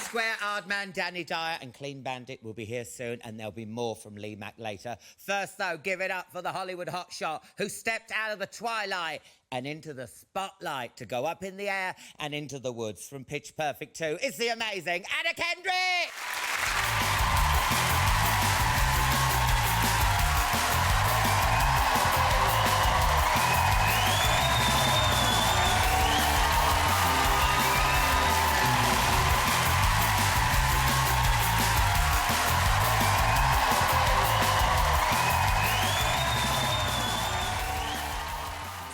Square, Ardman, Danny Dyer and Clean Bandit will be here soon, and there'll be more from Lee Mack later. First, though, give it up for the Hollywood hotshot who stepped out of the twilight and into the spotlight to go up in the air and into the woods from Pitch Perfect 2. It's the amazing Anna Kendrick!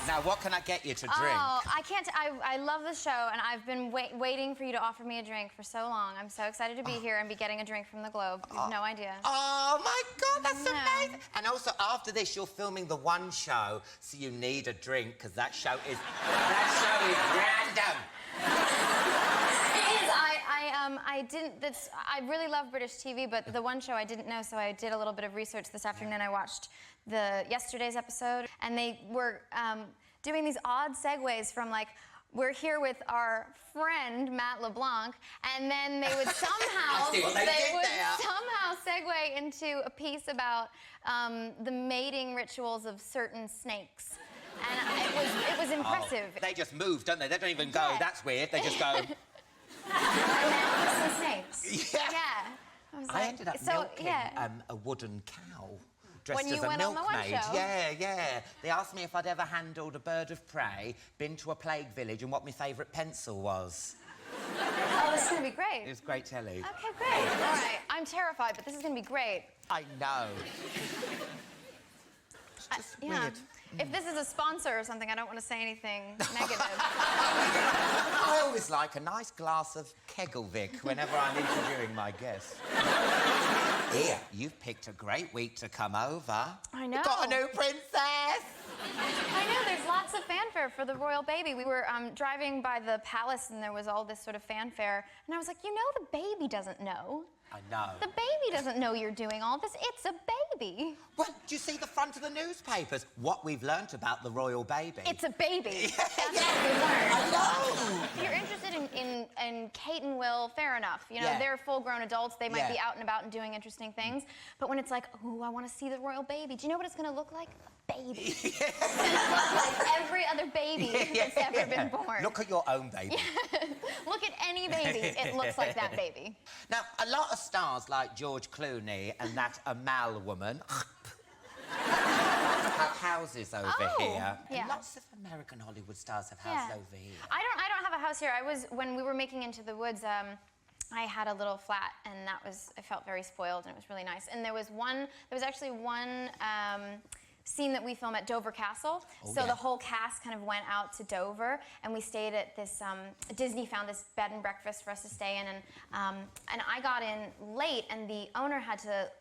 Now, what can I get you to drink? Oh, I can't. I love the show, and I've been waiting for you to offer me a drink for so long. I'm so excited to be here and be getting a drink from the Globe. You have no idea. Oh, my God, that's amazing. And also, after this, you're filming the One show, so you need a drink, because that show is random. It is. I really love British TV, but the One show I didn't know, so I did a little bit of research this afternoon. I watched yesterday's episode, and they were doing these odd segues from, like, we're here with our friend Matt LeBlanc, and then they would somehow segue into a piece about the mating rituals of certain snakes, and it was impressive. Oh, they just move, don't they? They don't even go. Yeah. That's weird. They just go. And now it's the snakes. Yeah. Yeah. I ended up milking a wooden cow. Dressed when you as a went milkmaid. On the One show? Yeah. They asked me if I'd ever handled a bird of prey, been to a plague village, and what my favourite pencil was. Oh, this is going to be great. It was great telly. Okay, great. All right. I'm terrified, but this is going to be great. I know. It's just weird. If this is a sponsor or something, I don't want to say anything negative. I always like a nice glass of Kegelvik whenever I'm interviewing my guests. Here, you've picked a great week to come over. I know. You've got a new princess. I know, there's lots of fanfare for the royal baby. We were driving by the palace and there was all this sort of fanfare. And I was like, you know the baby doesn't know. I know. The baby doesn't know you're doing all this. It's a baby. Well, do you see the front of the newspapers? What we've learnt about the royal baby. It's a baby. That's what we learned. I know. If you're interested in Kate and Will, fair enough. You know, Yeah. they're full-grown adults. They might be out and about and doing interesting things. But when it's like, oh, I want to see the royal baby, do you know what it's going to look like? A baby. It's going to look like every other baby that's ever been born. Look at your own baby. Look at any baby. It looks like that baby. Now, a lot of stars like George Clooney and that Amal woman have houses over here. Yeah. And lots of American Hollywood stars have houses over here. I don't have a house here. When we were making Into the Woods, I had a little flat, and I felt very spoiled, and it was really nice. And there was actually one scene that we filmed at Dover Castle. The whole cast kind of went out to Dover, and we stayed at this, Disney found this bed and breakfast for us to stay in, and I got in late, and the owner had to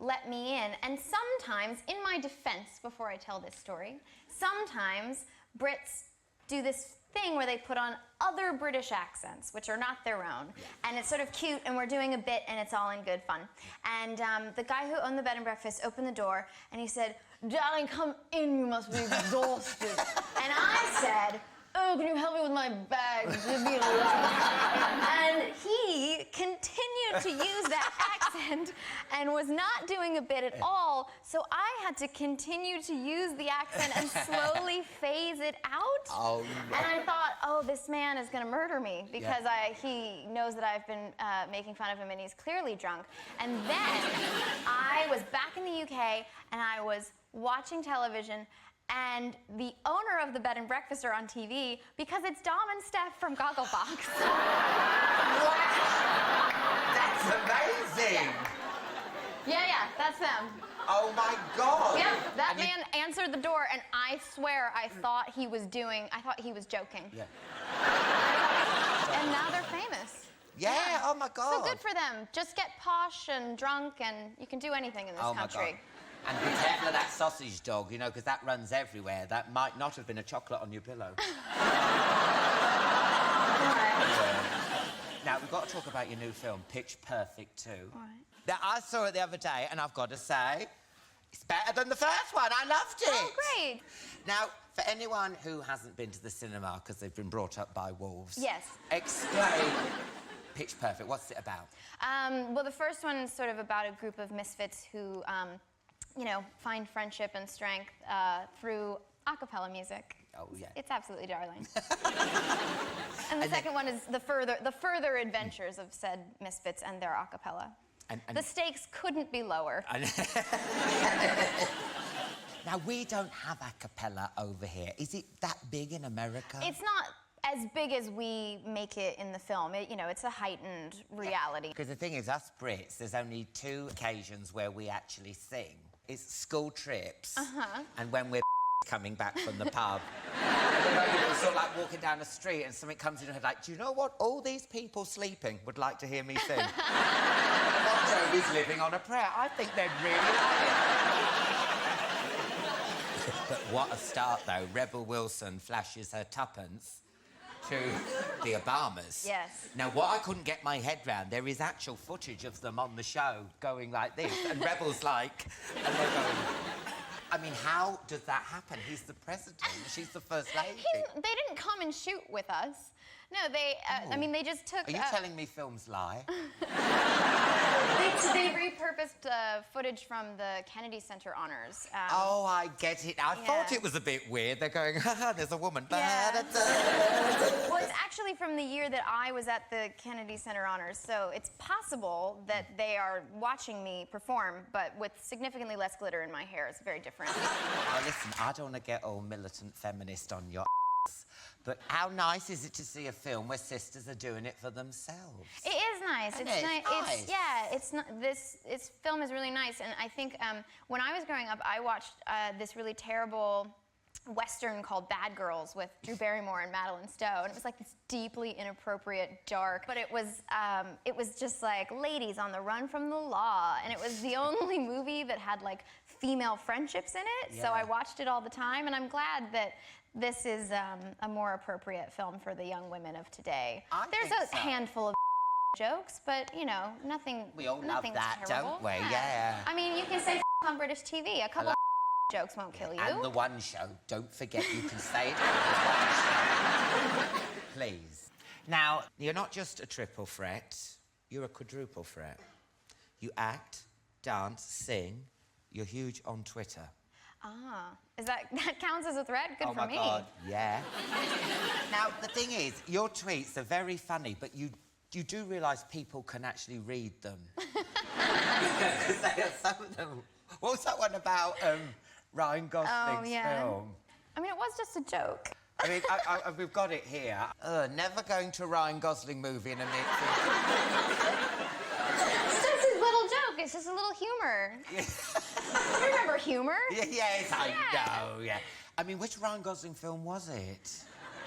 let me in. And sometimes, in my defense, before I tell this story, sometimes Brits do this thing where they put on other British accents, which are not their own. And it's sort of cute, and we're doing a bit, and it's all in good fun. And the guy who owned the bed and breakfast opened the door, and he said, "Darling, come in, you must be exhausted." And I said, "Oh, can you help me with my bag? Give me a ride." And he continued to use that accent and was not doing a bit at all, so I had to continue to use the accent and slowly phase it out. Oh, no. And I thought, oh, this man is going to murder me because he knows that I've been making fun of him, and he's clearly drunk. And then I was back in the UK, and I was watching television, and the owner of the bed and breakfast are on TV because it's Dom and Steph from Gogglebox. Wow! That's amazing! Yeah, that's them. Oh, my God! Yeah, that man answered the door, and I swear I thought he was joking. Yeah. And now they're famous. Yeah, oh, my God. So good for them. Just get posh and drunk, and you can do anything in this country. My God. And be careful of that sausage dog, you know, because that runs everywhere. That might not have been a chocolate on your pillow. Now, we've got to talk about your new film, Pitch Perfect 2. All right. Now, I saw it the other day, and I've got to say, it's better than the first one. I loved it. Oh, great. Now, for anyone who hasn't been to the cinema because they've been brought up by wolves... Yes. Explain Pitch Perfect, what's it about? Well, the first one is sort of about a group of misfits who, you know, find friendship and strength through a cappella music. Oh, yeah. It's absolutely darling. And the second one is the further adventures of said misfits and their a cappella. And the stakes couldn't be lower. Now, we don't have a cappella over here. Is it that big in America? It's not as big as we make it in the film. You know, it's a heightened reality. Because the thing is, us Brits, there's only 2 occasions where we actually sing. It's school trips and when we're coming back from the pub. We're sort of like walking down the street and something comes in your head like, do you know what? All these people sleeping would like to hear me sing. Bon Jovi's living on a prayer. I think they'd really like it. But what a start, though. Rebel Wilson flashes her tuppence to the Obamas. Yes. Now, what I couldn't get my head round, there is actual footage of them on the show going like this, and Rebel's like, and they're going... I mean, how does that happen? He's the president. She's the first lady. They didn't come and shoot with us. No, they... I mean, they just took... Are you telling me films lie? They repurposed footage from the Kennedy Center honors. Oh, I get it. I thought it was a bit weird. They're going, haha, there's a woman. Yeah. Well, it's actually from the year that I was at the Kennedy Center honors, so it's possible that they are watching me perform, but with significantly less glitter in my hair. It's very different. Now, listen, I don't want to get all militant feminist on your but how nice is it to see a film where sisters are doing it for themselves? It is nice. Isn't It's it? nice. Nice. It's not this film is really nice, and I think when I was growing up, I watched this really terrible Western called Bad Girls with Drew Barrymore and Madeline Stowe, and it was like this deeply inappropriate, dark, but it was just like ladies on the run from the law, and it was the only movie that had like female friendships in it, so I watched it all the time, and I'm glad that this is a more appropriate film for the young women of today. There's a handful of jokes, but you know, nothing. We all love that, terrible. don't we? Yeah. I mean, you can say on British TV. A couple of jokes won't kill you. And the one show. Don't forget you can say it on the one show. Please. Now, you're not just a triple threat. You're a quadruple threat. You act, dance, sing. You're huge on Twitter. Ah, that counts as a threat? Good for me. Oh, my God, yeah. Now, the thing is, your tweets are very funny, but you do realise people can actually read them. Some of them... What was that one about Ryan Gosling's film? I mean, it was just a joke. I mean, we've got it here. Never going to a Ryan Gosling movie in a minute. It's just a little joke. It's just a little humor. You remember humor? Yes, I know, yeah. I mean, which Ryan Gosling film was it?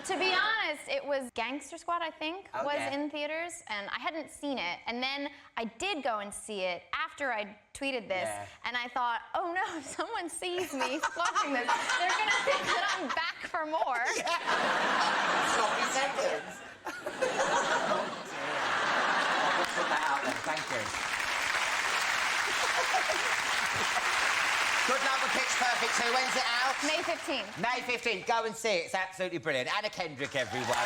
To be honest, it was Gangster Squad, I think, was in theaters, and I hadn't seen it. And then I did go and see it after I tweeted this, and I thought, oh no, if someone sees me watching this, they're gonna think that I'm back for more. Sloppy seconds. Oh, dear. We'll put that out then, thank you. Good luck with Pitch Perfect 2. When's it out? May 15th. May 15th. Go and see it. It's absolutely brilliant. Anna Kendrick, everyone.